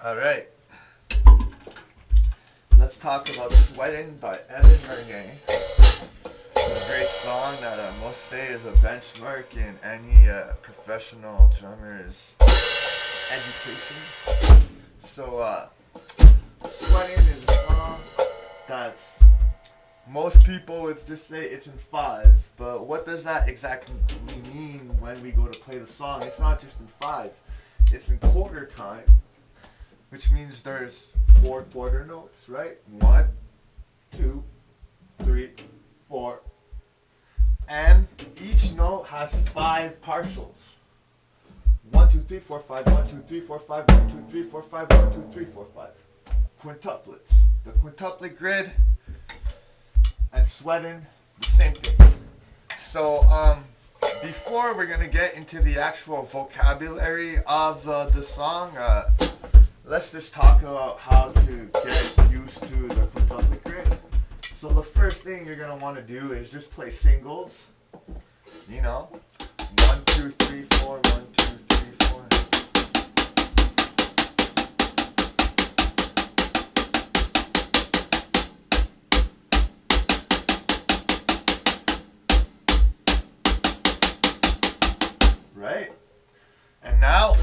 Alright, let's talk about Sweatin' by Marien. It's a great song that most say is a benchmark in any professional drummer's education. So, Sweatin' is a song that's, most people would just say it's in 5, but what does that exactly mean when we go to play the song? It's not just in 5, it's in quarter time. Which means there's 4 quarter notes, right? 1, 2, 3, 4. And each note has 5 partials. 1, 2, 3, 4, 5, 1, 2, 3, 4, 5, 1, 2, 3, 4, 5, 1, 2, 3, 4, 5. Quintuplets. The quintuplet grid and Sweatin', the same thing. So, before we're gonna get into the actual vocabulary of the song, let's just talk about how to get used to the quintuplet grid. So the first thing you're going to want to do is just play singles. You know, 1, 2, 3, 4, 1, 2, 3, 4. Right? And now,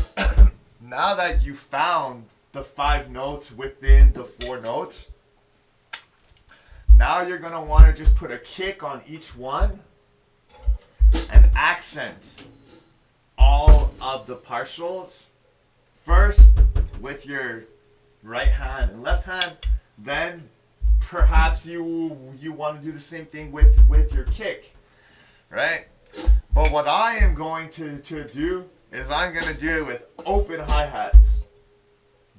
now that you found the 5 notes within the 4 notes, now you're going to want to just put a kick on each one and accent all of the partials first with your right hand and left hand. Then perhaps you want to do the same thing with your kick, right? But what I am going to do is I'm going to do it with open hi-hats,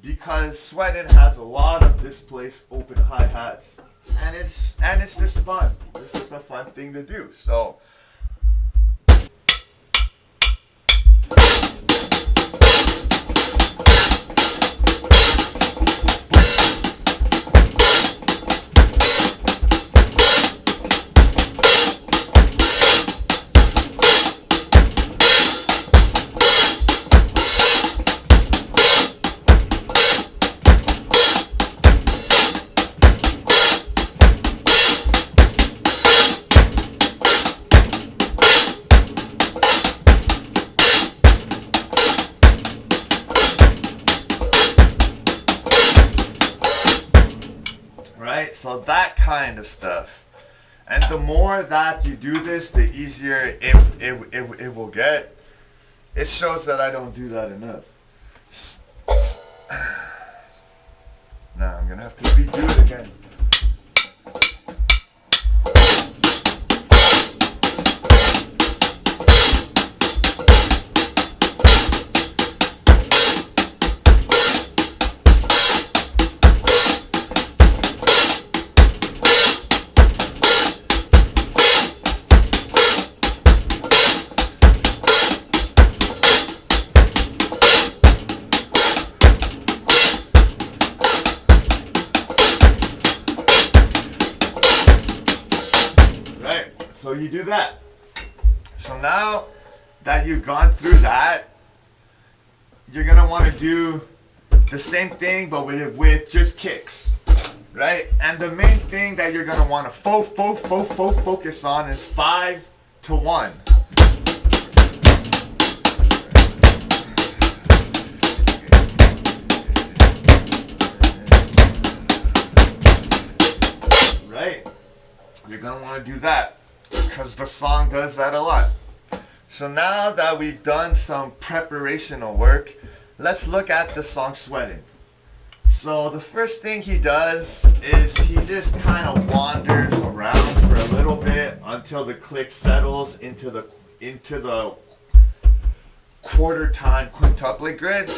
because Sweatin' has a lot of displaced open hi-hats, and it's just fun. It's just a fun thing to do. So So that kind of stuff. And the more that you do this, the easier it will get. It shows that I don't do that enough. Now I'm going to have to redo it again. So you do that. So now that you've gone through that, you're going to want to do the same thing but with just kicks, right? And the main thing that you're going to want to focus on is 5 to 1. Right? You're going to want to do that, because the song does that a lot. So now that we've done some preparational work, let's look at the song Sweatin'. So the first thing he does is he just kind of wanders around for a little bit until the click settles into the quarter time quintuplet grid,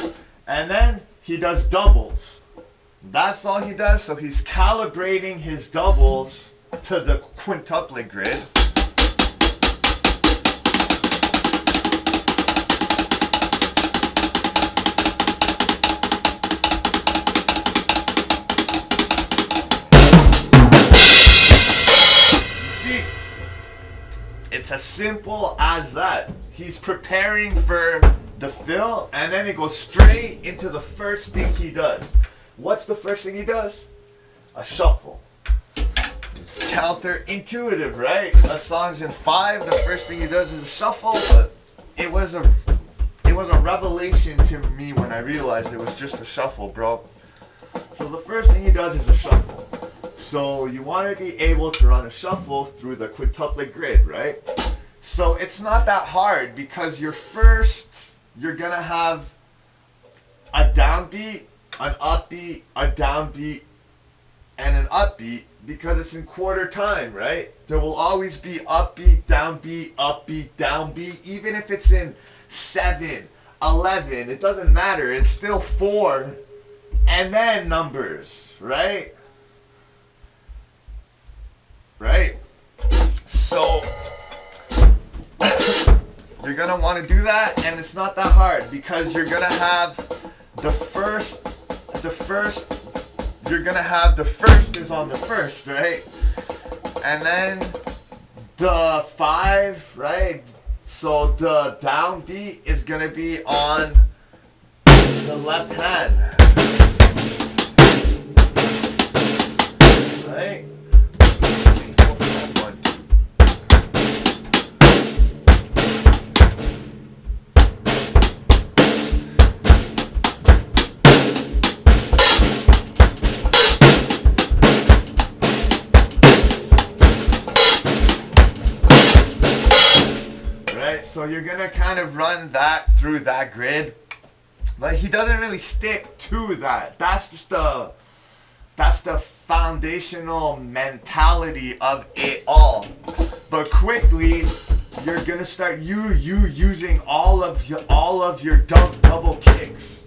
and then he does doubles. That's all he does. So he's calibrating his doubles to the quintuplet grid. It's as simple as that. He's preparing for the fill, and then it goes straight into the first thing he does. What's the first thing he does? A shuffle. It's counterintuitive, right? A song's in 5, the first thing he does is a shuffle, but it was a revelation to me when I realized it was just a shuffle, bro. So the first thing he does is a shuffle. So you want to be able to run a shuffle through the quintuplet grid, right? So it's not that hard because you're gonna have a downbeat, an upbeat, a downbeat, and an upbeat because it's in quarter time, right? There will always be upbeat, downbeat, downbeat, even if it's in 7, 11, it doesn't matter. It's still 4 and then numbers, right? Right? So you're gonna want to do that, and it's not that hard because you're gonna have the first is on the first, right? And then the 5, right? So the downbeat is gonna be on the left hand, right? So you're gonna kind of run that through that grid, but he doesn't really stick to that. That's the foundational mentality of it all. But quickly, you're gonna start using all of your double kicks,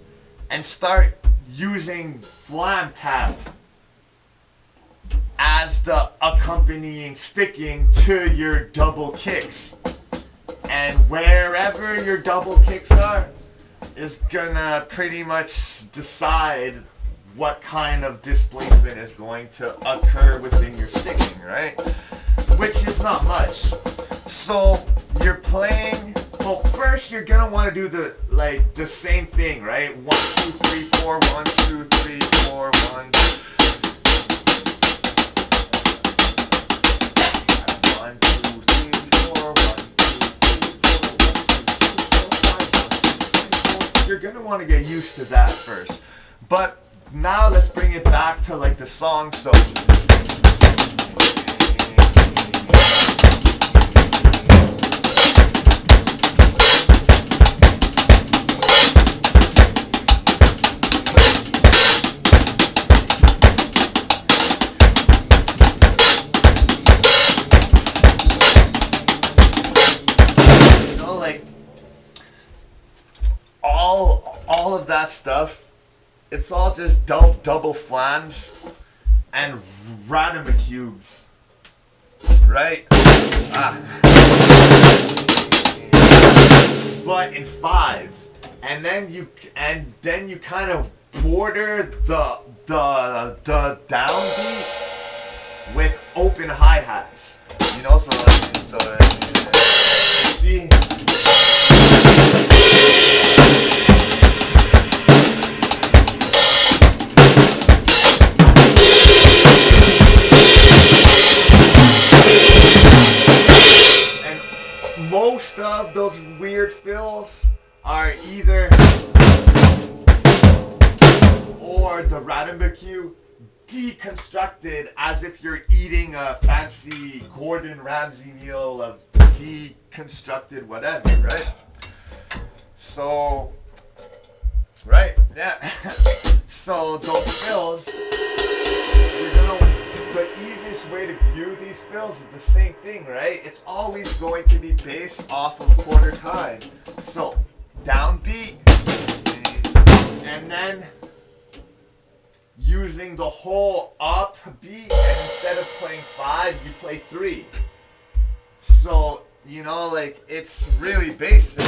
and start using flam tap as the accompanying sticking to your double kicks. And wherever your double kicks are is gonna pretty much decide what kind of displacement is going to occur within your sticking, right? Which is not much. So you're playing, well, first you're gonna want to do the same thing, right? 1, 2, 3, 4, 1, 2, 3, 4, 1. 1, 2, 3, 4, 1. You're gonna want to get used to that first. But now let's bring it back to like the song. So all of that stuff, it's all just double flams and random cubes, right? But in 5, and then you kind of border the downbeat with open hi-hats, you know. So you see. Most of those weird fills are either or the Radamacue deconstructed as if you're eating a fancy Gordon Ramsay meal of deconstructed whatever, right? So, right, yeah. So those fills, the easiest way to view these fills is the same thing, right? It's always going to be based off of quarter time. So, downbeat, and then using the whole upbeat, and instead of playing 5, you play 3. So, you know, like, it's really basic.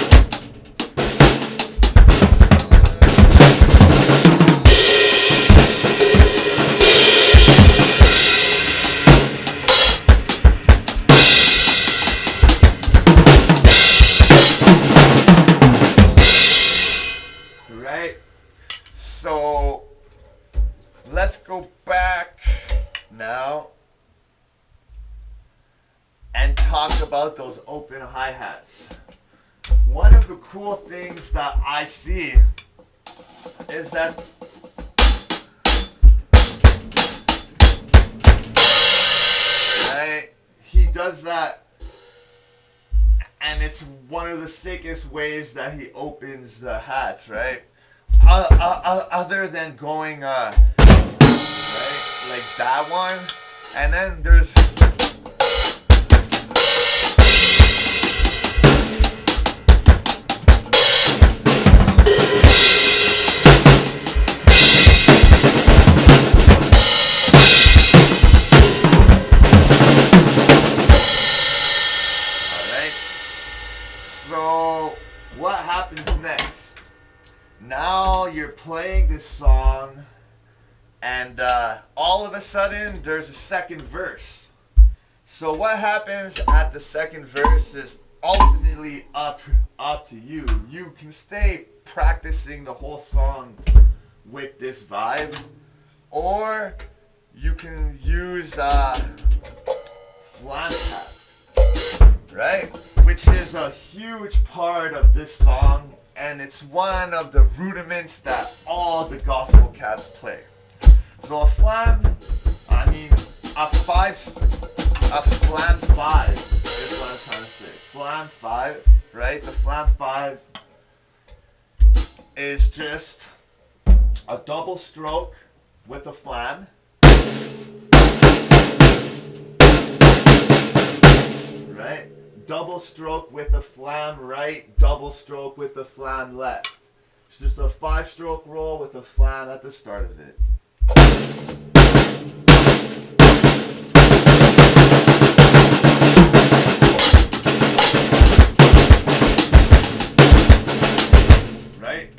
right? So let's go back now and talk about those open hi-hats. One of the cool things that I see is that right, he does that, and it's one of the sickest ways that he opens the hats, right? Other than going right, like that one, and then there's what happens next? Now you're playing this song, and all of a sudden there's a second verse. So what happens at the second verse is ultimately up to you. You can stay practicing the whole song with this vibe, or you can use flam tap, right? Which is a huge part of this song, and it's one of the rudiments that all the gospel cats play. So a flam 5 is what I'm trying to say. Flam 5, right? The flam 5 is just a double stroke with a flam, right? Double stroke with the flam right, double stroke with the flam left. It's just a 5-stroke roll with a flam at the start of it. Right?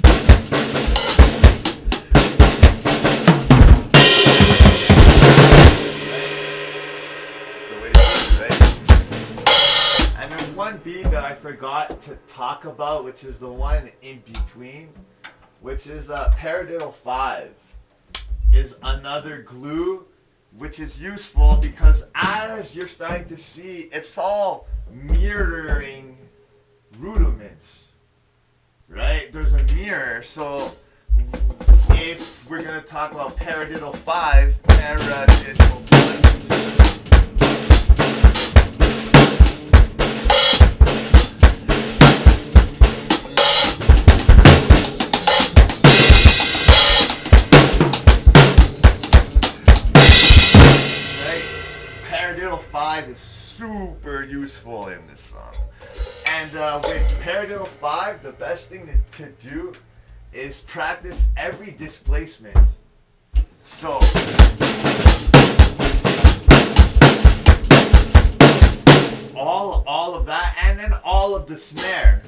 One beat that I forgot to talk about, which is the one in between, which is paradiddle 5, is another glue, which is useful because as you're starting to see, it's all mirroring rudiments, right? There's a mirror, so if we're going to talk about paradiddle 5, paradiddle 5 is super useful in this song. And with paradiddle 5, the best thing to do is practice every displacement. So all of that, and then all of the snare.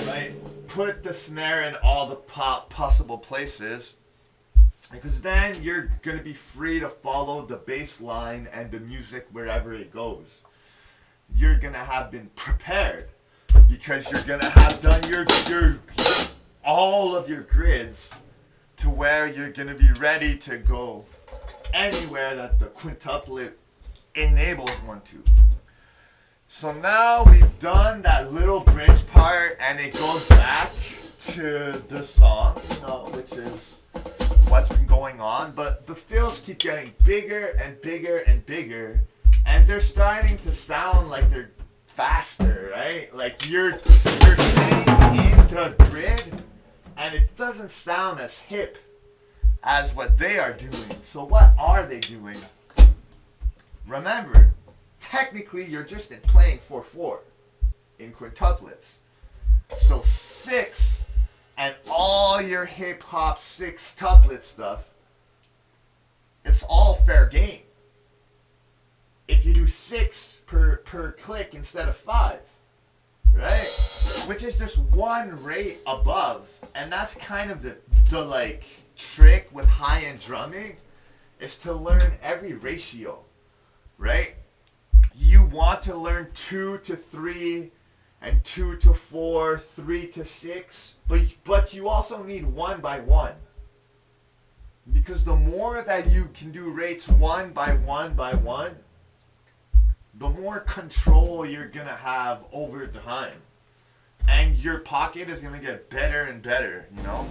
Right? Put the snare in all the possible places, because then you're going to be free to follow the bass line and the music wherever it goes. You're going to have been prepared, because you're going to have done your all of your grids to where you're going to be ready to go anywhere that the quintuplet enables one to. So now we've done that little bridge part, and it goes back to the song, which is what's been going on, but the fills keep getting bigger and bigger and bigger, and they're starting to sound like they're faster, right? Like you're staying in the grid, and it doesn't sound as hip as what they are doing. So what are they doing? Remember, technically you're just playing 4/4 in quintuplets. So 6 and all your hip hop 6-tuplet stuff, it's all fair game. If you do 6 per click instead of 5, right? Which is just one rate above, and that's kind of the like trick with high-end drumming, is to learn every ratio, right? you want to learn 2 to 3 and 2 to 4, 3 to 6, but you also need 1 by 1. Because the more that you can do rates 1 by 1 by 1, the more control you're going to have over time. And your pocket is going to get better and better, you know?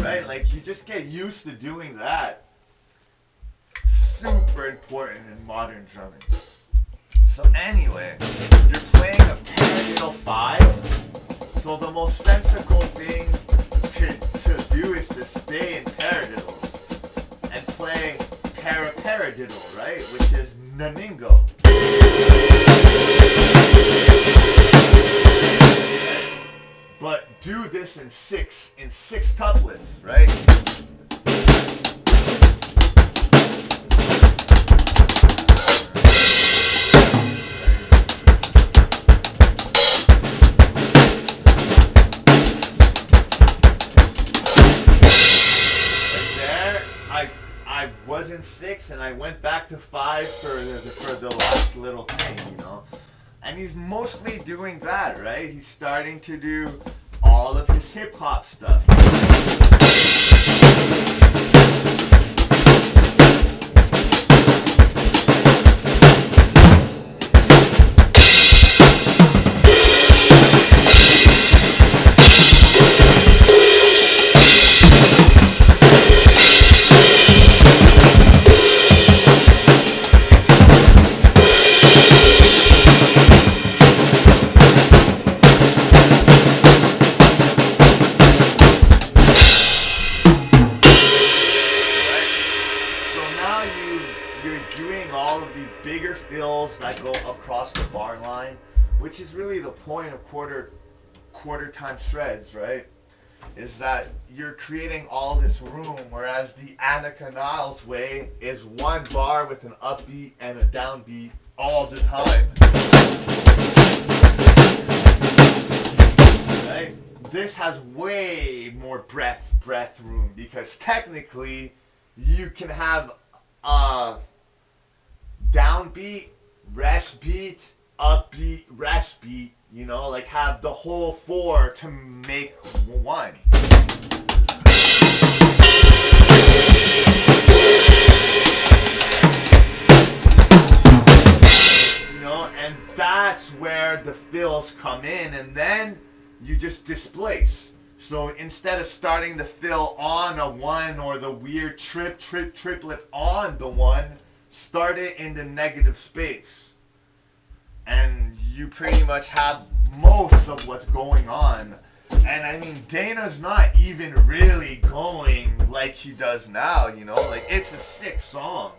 Right? Like, you just get used to doing that. Super important in modern drumming. So anyway, you're playing a paradiddle 5, so the most sensible thing to do is to stay in paradiddles and play paradiddle, right? Which is namingo. But do this in six tuplets, right? I was in 6 and I went back to 5 for the last little thing, you know. And he's mostly doing that, right? He's starting to do all of his hip hop stuff. That go across the bar line, which is really the point of quarter time shreds, right? Is that you're creating all this room, whereas the Annika Niles way is 1 bar with an upbeat and a downbeat all the time. Right? This has way more breath room, because technically you can have downbeat, rest beat, upbeat, rest beat, you know, like have the whole 4 to make 1. You know, and that's where the fills come in, and then you just displace. So instead of starting the fill on a 1 or the weird triplet on the 1, start it in the negative space. And you pretty much have most of what's going on. And I mean, Dana's not even really going like he does now, you know? Like, it's a sick song.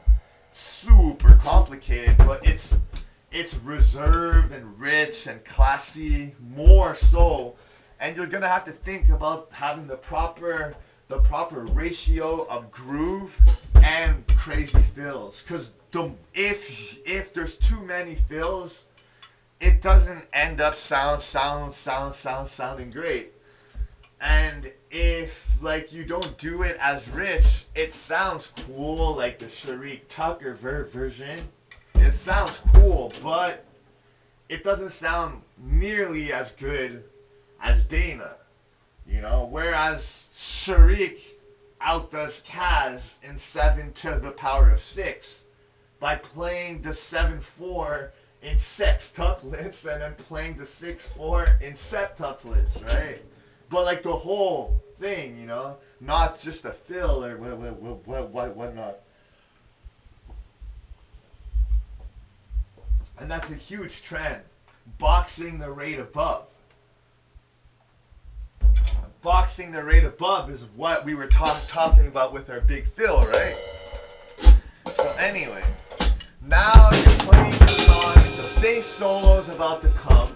Super complicated, but it's reserved and rich and classy, more so. And you're gonna have to think about having the proper ratio of groove and crazy fills, because if there's too many fills, it doesn't end up sounding great. And if like you don't do it as rich, it sounds cool, like the Sharik Tucker version. It sounds cool, but it doesn't sound nearly as good as Dana, you know. Whereas Sharik outdoes Kaz in 7 to the power of 6 by playing the 7/4 in sextuplets and then playing the 6/4 in septuplets, right? But like the whole thing, you know, not just a fill or whatnot. And that's a huge trend. Boxing the rate above. Boxing the rate above is what we were talking about with our big fill, right? So anyway, now you're playing the song, the bass solo's about to come,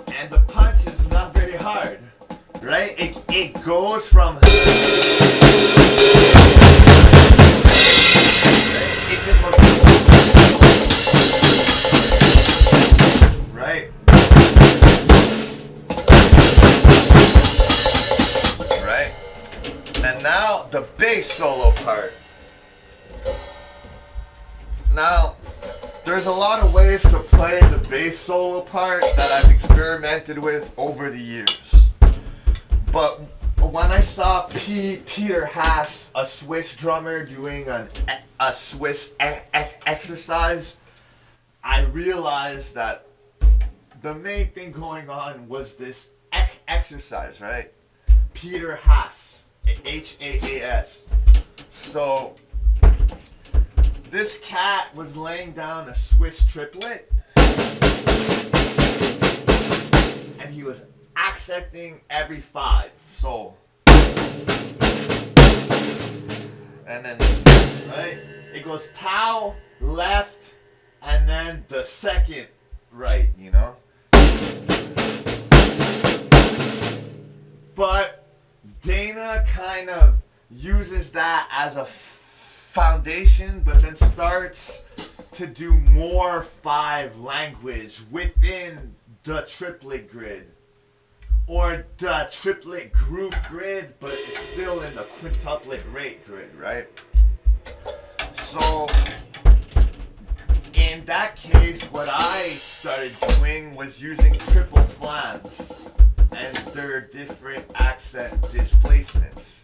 and the punch is not very hard, right? It goes from Now, there's a lot of ways to play the bass solo part that I've experimented with over the years. But when I saw Peter Haas, a Swiss drummer, doing a Swiss exercise, I realized that the main thing going on was this exercise, right? Peter Haas, Haas. So this cat was laying down a Swiss triplet, and he was accenting every 5. So, and then, right, it goes tau, left, and then the second right, you know? But Dana kind of uses that as a foundation, but then starts to do more 5 language within the triplet grid, or the triplet group grid, but it's still in the quintuplet rate grid, right? So in that case, what I started doing was using triple flames and their different accent displacements.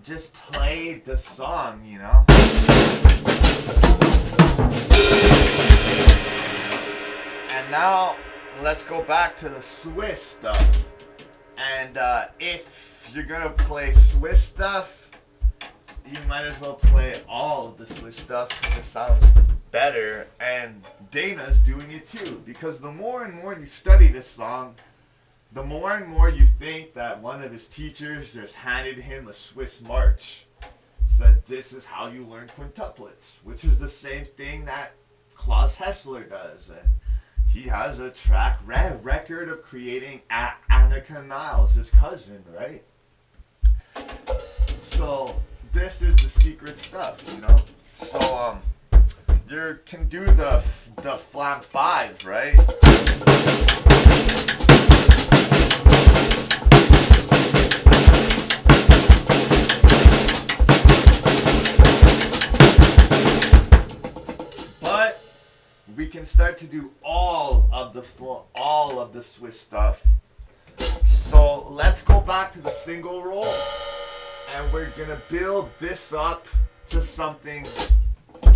Just play the song, you know? And now, let's go back to the Swiss stuff. And if you're gonna play Swiss stuff, you might as well play all of the Swiss stuff because it sounds better. And Dana's doing it too, because the more and more you study this song, the more and more you think that one of his teachers just handed him a Swiss march. Said this is how you learn quintuplets, which is the same thing that Klaus Hessler does. And he has a track record of creating Annika Niles, his cousin, right? So this is the secret stuff, you know? So you can do the flam 5, right? We can start to do all of the Swiss stuff. So let's go back to the single roll, and we're gonna build this up to something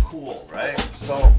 cool, right? So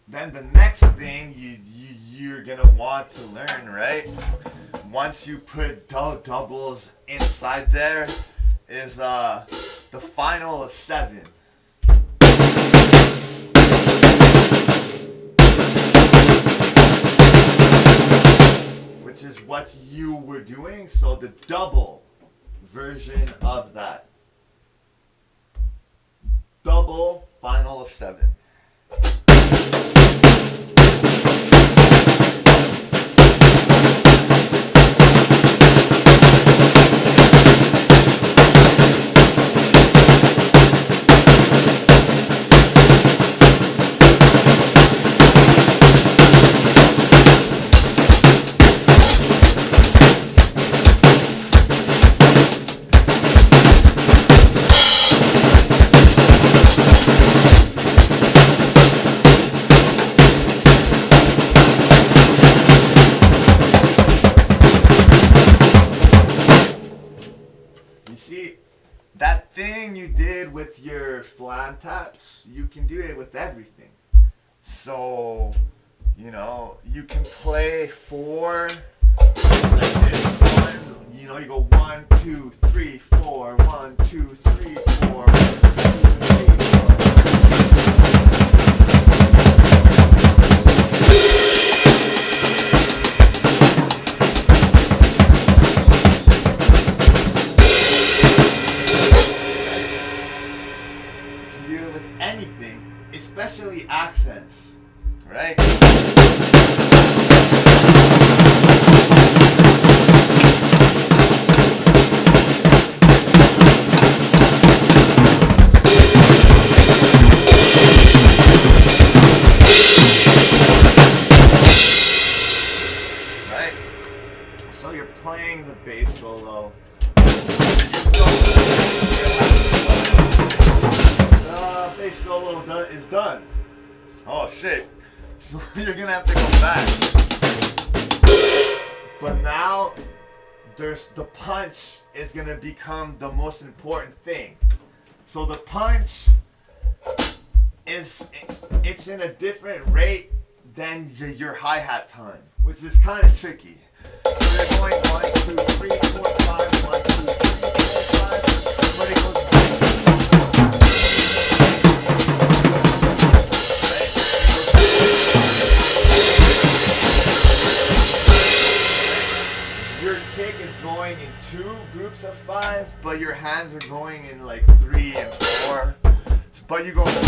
then the next thing you're gonna want to learn, right? Once you put doubles inside there, is the final of 7. Which is what you were doing, so the double version of that. Double final of 7. So, you know, you can play 4 like this. One, you know, you go 1, 2, 3, 4, 1, 2, 3, 4, 1, 2, 3, 4. Anything, especially accents, right? Right? So you're playing the bass solo. Bass solo is done. Oh shit. So you're gonna have to go back. But now there's the punch is gonna become the most important thing. So the punch it's in a different rate than your hi-hat time, which is kind of tricky. So you're going 1, 2, 3, 4, 5, 1, 2, 3, 4, 5, but it goes going in 2 groups of 5, but your hands are going in like 3 and 4. But you go 1, 2, 3,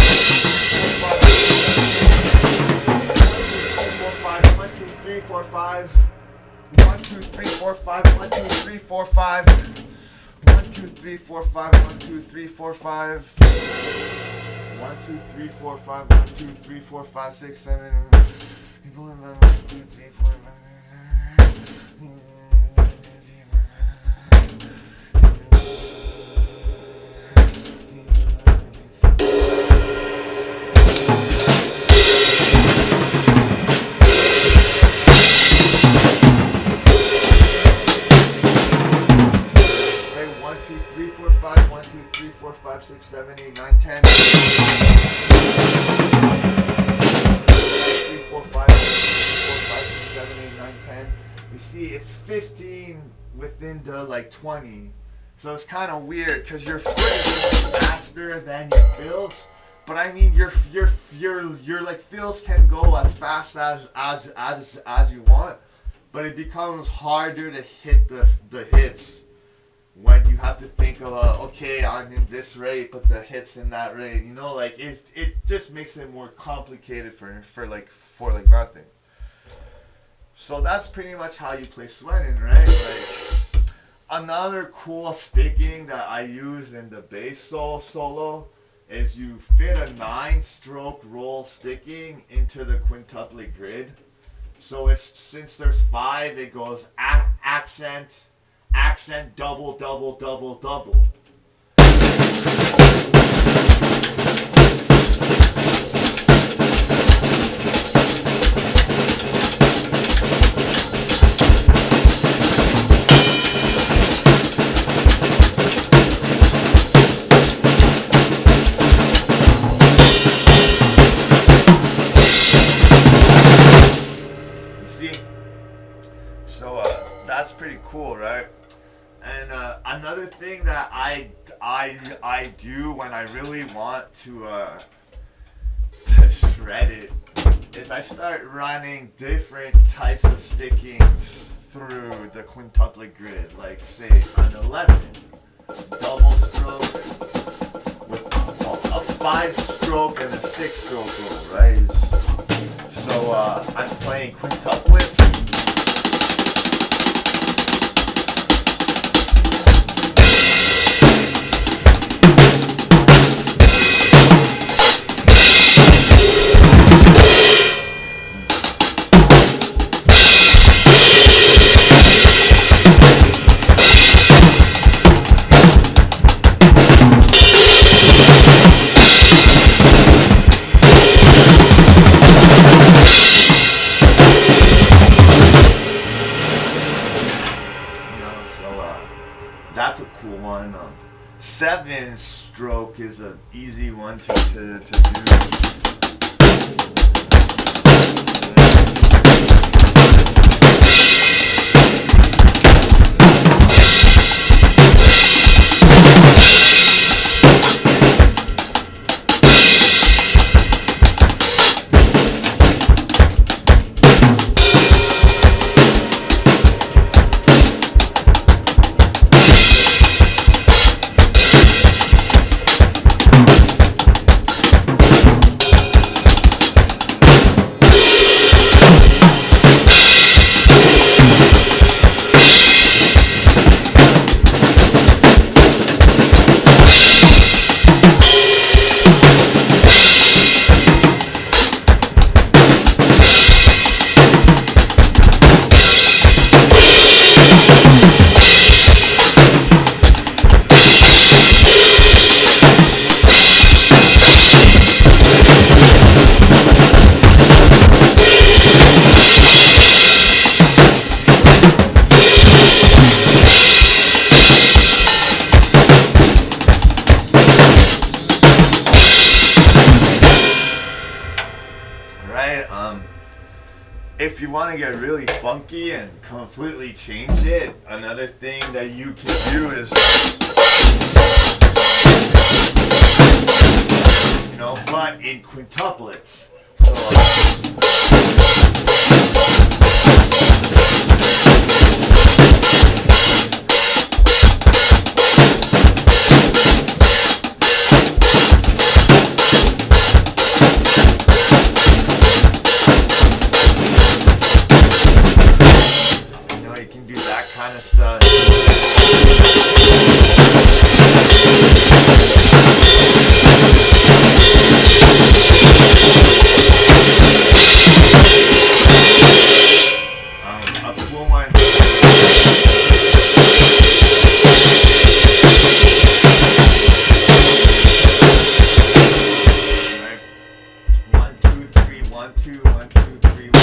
4, 5, 1, 2, 3, 4, 5, 1, 2, 3, 4, 5, 1, 2, 3, 4, 5, 1, 2, 3, 4, 5, 1, 2, 3, 4, 5, 1, 2, 3, 4, 5, 6, 7, 1, 2, 3, 4, 5. Five, 6, 7, 8, 9, 10. 3, 4, 5, 6, 7, 8, 9, 10. You see, it's 15 within the like 20. So it's kind of weird because your foot is going faster than your fills. But I mean, your like fills can go as fast as you want, but it becomes harder to hit the hits. When you have to think of okay, I'm in this rate, but the hit's in that rate, you know, like it just makes it more complicated for nothing. So that's pretty much how you play sweatn, right? Like another cool sticking that I use in the bass solo is you fit a 9-stroke roll sticking into the quintuplet grid. So it's since there's 5, it goes accent, double, double, double, double. You see? So that's pretty cool, right? And another thing that I do when I really want to shred it is I start running different types of stickings through the quintuplet grid. Like say an 11 double stroke with a 5-stroke and a 6-stroke roll, right? So I'm playing quintuplets. That's a cool one. 7-stroke is an easy one to do. to get really funky and completely change it, another thing that you can do is, you know, but in quintuplets. Kind of stuff. I'll pull mine. Right. 1, 2, 3, 1, 2, 1, 2, 3, 1.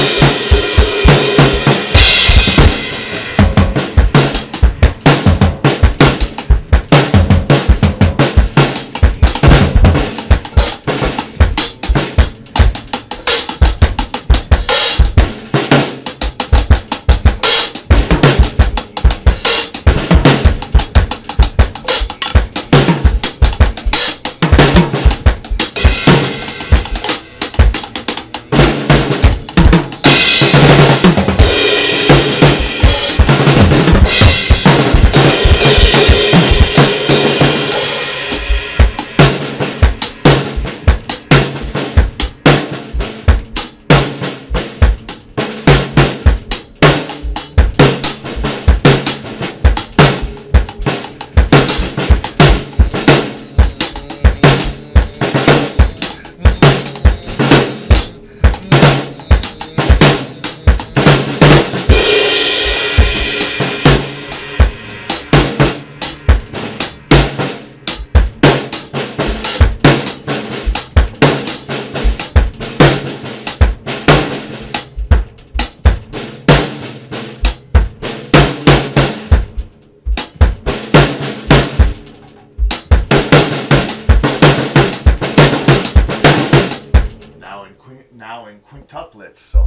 Now in quintuplets, so.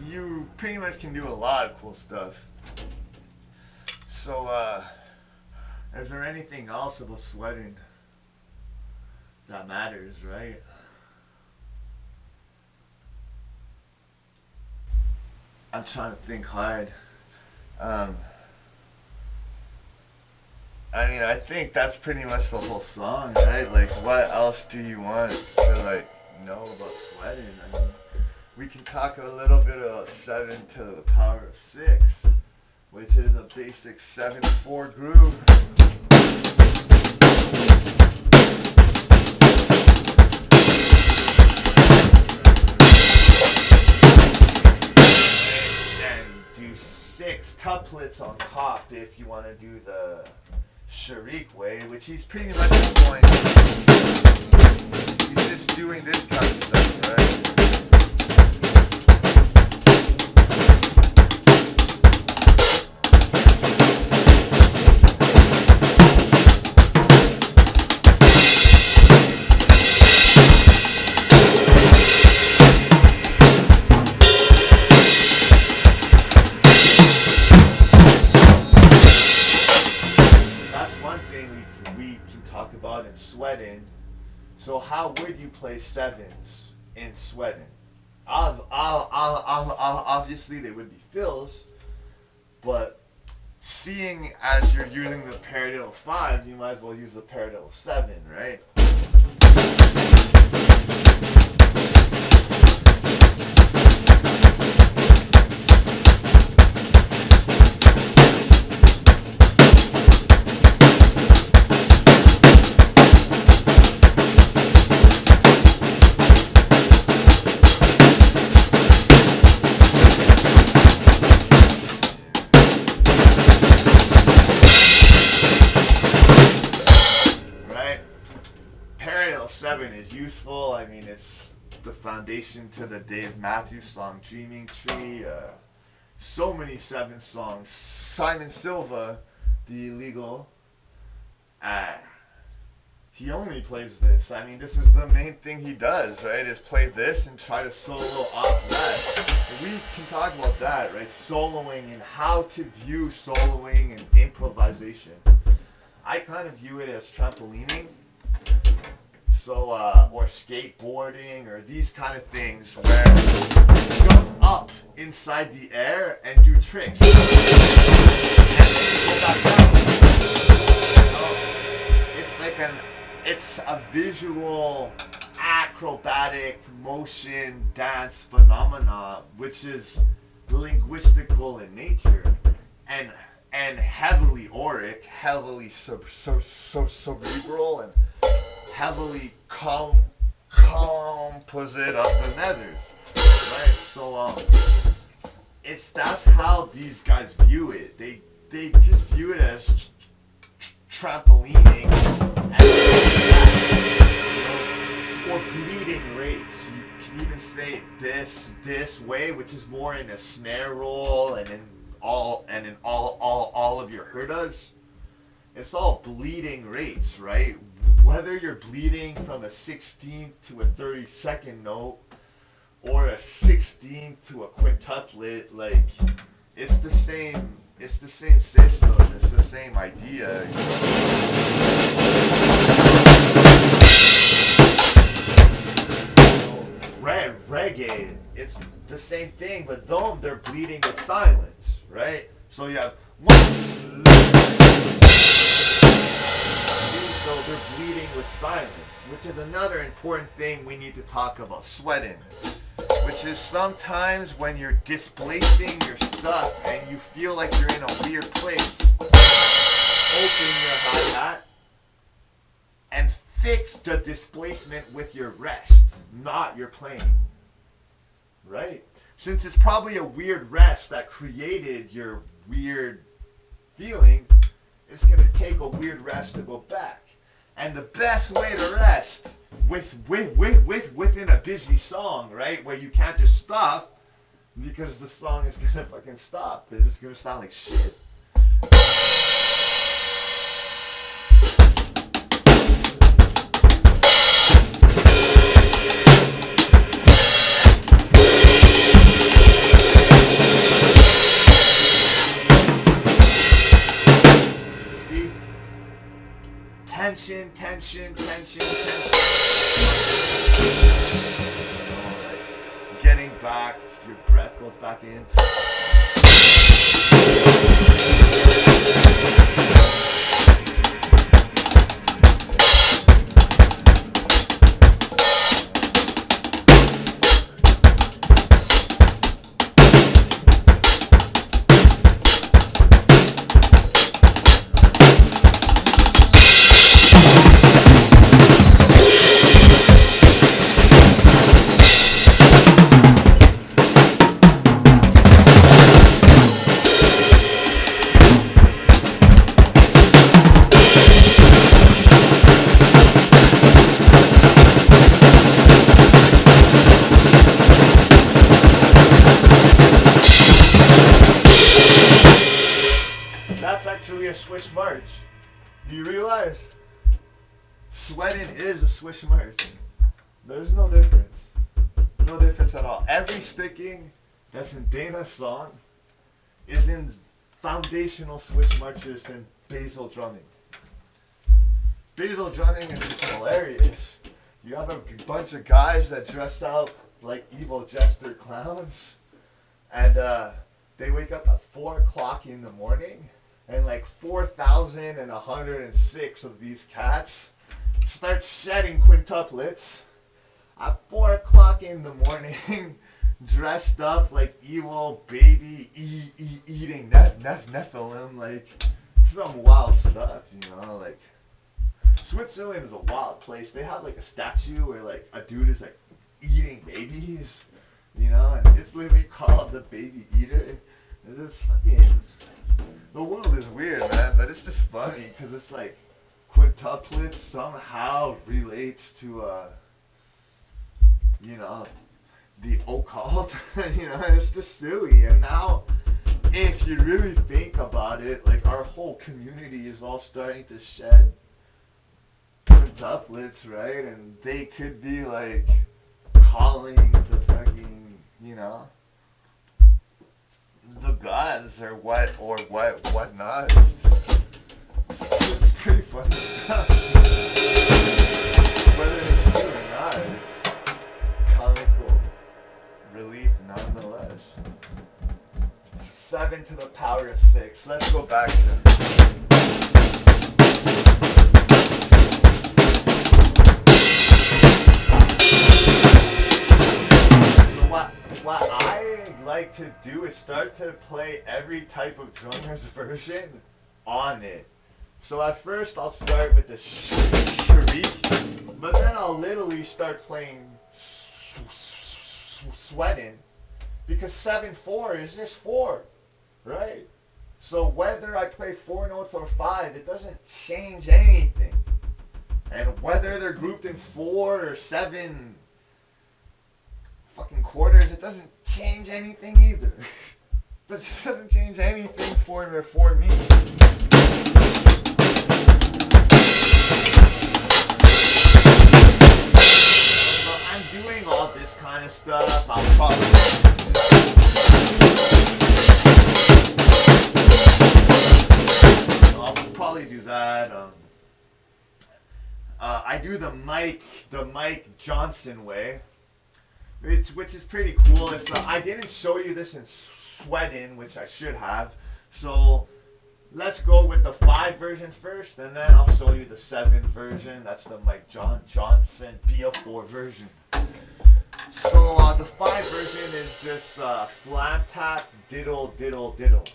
You pretty much can do a lot of cool stuff. So, is there anything else about sweating that matters, right? I'm trying to think hard. I mean, I think that's pretty much the whole song, right? Like, what else do you want to, like, know about sweating? I mean, we can talk a little bit of 7 to the power of 6, which is a basic 7/4 groove. Do 6 tuplets on top if you want to do the Sharik way, which he's pretty much going. He's just doing this kind of stuff, right? About in sweating. So how would you play 7s in sweating? Obviously they would be fills, but seeing as you're using the paradiddle 5, you might as well use the paradiddle 7, right? Is useful. I mean, it's the foundation to the Dave Matthews song Dreaming Tree. so many seven songs. Simon Silva, the illegal, he only plays this. I mean, this is the main thing he does, right? Is play this and try to solo off that. And we can talk about that, right? Soloing and how to view soloing and improvisation. I kind of view it as trampolining. So, or skateboarding, or these kind of things where you jump up inside the air and do tricks. And then you go back down. It's a visual, acrobatic motion dance phenomena, which is linguistical in nature, and heavily auric, heavily cerebral, and heavily composite of the nethers, right? So that's how these guys view it. They just view it as trampolining or bleeding rates. You can even say it this way, which is more in a snare roll and in all of your hurdas. It's all bleeding rates, right? Whether you're bleeding from a 16th to a 32nd note or a 16th to a quintuplet, like it's the same system, it's the same idea. Reggae, it's the same thing, but they're bleeding with silence, right? So you have one. So they're bleeding with silence, which is another important thing we need to talk about. Sweatn, which is sometimes when you're displacing your stuff and you feel like you're in a weird place, open your hi-hat and fix the displacement with your rest, not your playing, right? Since it's probably a weird rest that created your weird feeling, it's going to take a weird rest to go back. And the best way to rest within a busy song, right, where you can't just stop because the song is gonna fucking stop. It's just gonna sound like shit. Tension. Getting back, your breath goes back in. A Swiss march. Do you realize sweatn is a Swiss march? There's no difference. No difference at all. Every sticking that's in Dana's song is in foundational Swiss marches and basal drumming. Basal drumming is just hilarious. You have a bunch of guys that dress out like evil jester clowns, and they wake up at 4 o'clock in the morning. And like 4,106 of these cats start shedding quintuplets at 4 o'clock in the morning, dressed up like evil baby eating Nephilim, like some wild stuff, you know, like Switzerland is a wild place. They have like a statue where like a dude is like eating babies, you know, and it's literally called the baby eater. It's just fucking... The world is weird, man, but it's just funny because it's like quintuplets somehow relates to, you know, the occult. You know, it's just silly. And now if you really think about it, like our whole community is all starting to shed quintuplets, right? And they could be like calling the fucking, you know, the gods or whatnot. It's pretty funny stuff. Whether it's true or not, it's comical relief nonetheless. 7 to the power of 6. Let's go back to what I like to do is start to play every type of drummer's version on it. So at first I'll start with the shriek, but then I'll literally start playing sweatn, because 7/4 is just 4, right? So whether I play 4 notes or 5, it doesn't change anything. And whether they're grouped in 4 or 7 fucking quarters, it doesn't change anything either. It doesn't change anything for me. But I'm doing all this kind of stuff. I'll probably do that. I do the Mike Johnson way. Which is pretty cool. I didn't show you this in sweatn, which I should have. So let's go with the 5 version first, and then I'll show you the 7 version. That's the Mike Johnson pt-1 version. So the 5 version is just flat tap, diddle, diddle, diddle.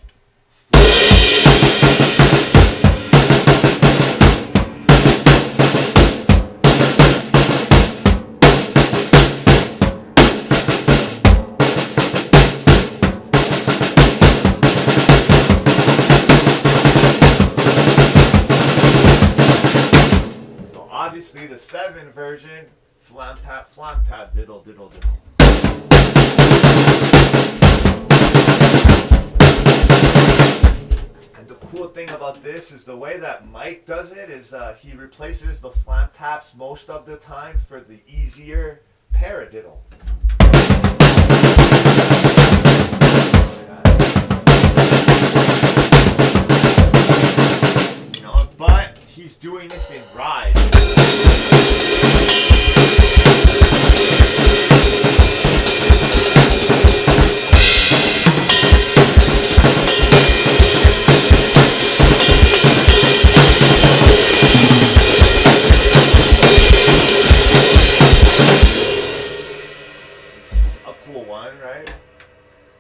Obviously the 7 version, flam tap, diddle, diddle, diddle. And the cool thing about this is the way that Mike does it is he replaces the flam taps most of the time for the easier paradiddle. You know, but he's doing this in ride.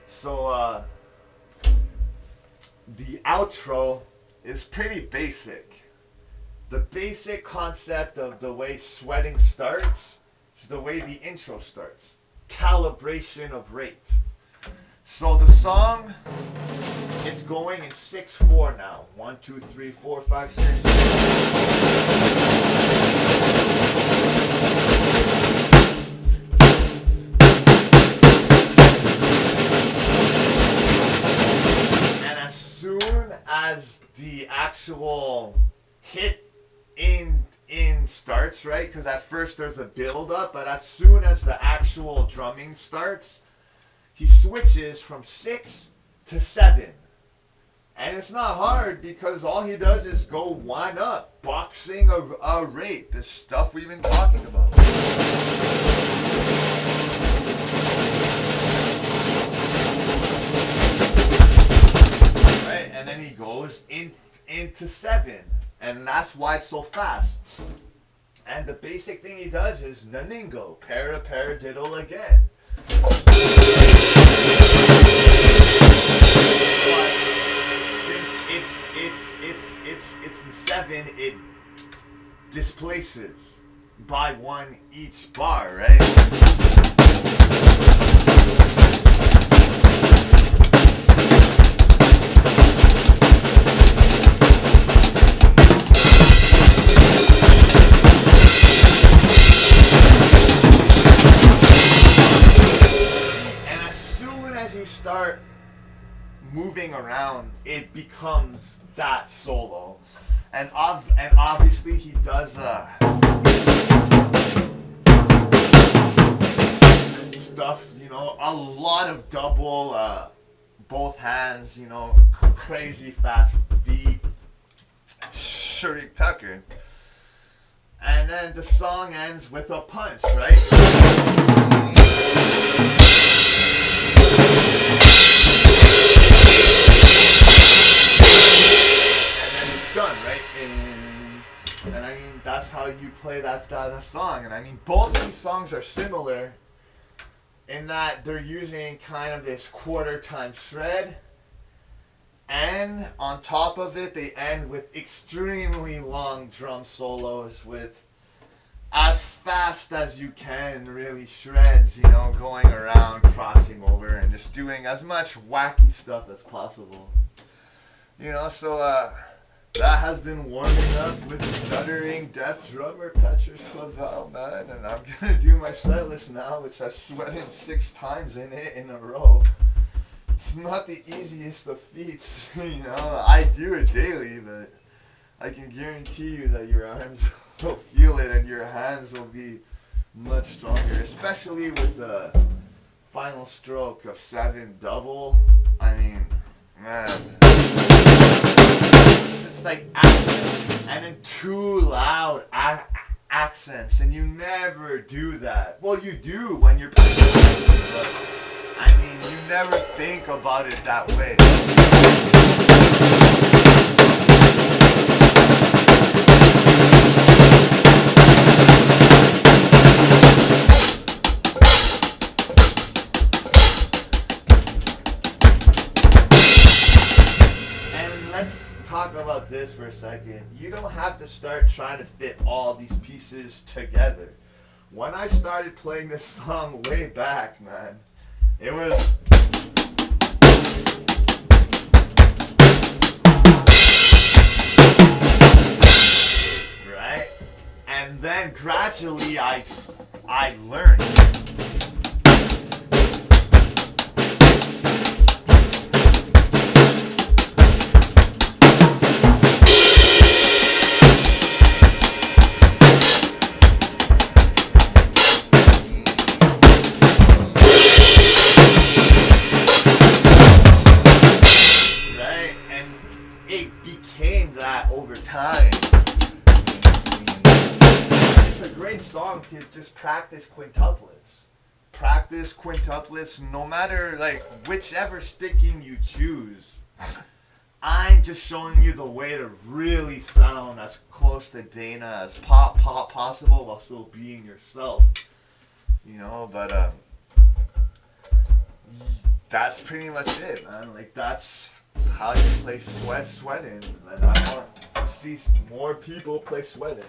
So the outro is pretty basic. The basic concept of the way sweating starts is the way the intro starts. Calibration of rate. So the song, it's going in 6/4 now. 1, 2, 3, 4, 5, 6. As the actual hit in starts, right? Because at first there's a build up, but as soon as the actual drumming starts, he switches from 6 to 7. And it's not hard because all he does is go 1 up, boxing a rate, the stuff we've been talking about. And then he goes into 7, and that's why it's so fast. And the basic thing he does is naningo, paradiddle again. But since it's in 7, it displaces by 1 each bar, right? moving around, it becomes that solo. And obviously he does stuff, you know, a lot of double, both hands, you know, crazy fast feet, Shurick Tucker. And then the song ends with a punch, right? And then it's done, right? And I mean, that's how you play that song. And I mean, both these songs are similar in that they're using kind of this quarter time shred. And on top of it, they end with extremely long drum solos with as fast as you can, really shreds, you know, going around, crossing over, and just doing as much wacky stuff as possible. You know, so that has been warming up with stuttering deaf drummer Petrus Clavel, man, and I'm gonna do my set list now, which I sweated 6 times in it in a row. It's not the easiest of feats, you know. I do it daily, but I can guarantee you that your arms will feel it and your hands will be much stronger, especially with the final stroke of 7 double. I mean, man, it's like accents and then 2 loud accents, and you never do that. Well, you do when you're practicing, but I mean, you never think about it that way. And let's talk about this for a second. You don't have to start trying to fit all these pieces together. When I started playing this song way back, man, it was right, and then gradually I learned. Over time. It's a great song to just practice quintuplets. Practice quintuplets no matter like whichever sticking you choose. I'm just showing you the way to really sound as close to Dana as possible while still being yourself. You know, but that's pretty much it, man. Like that's how you play sweatn, and I want to see more people play sweatn.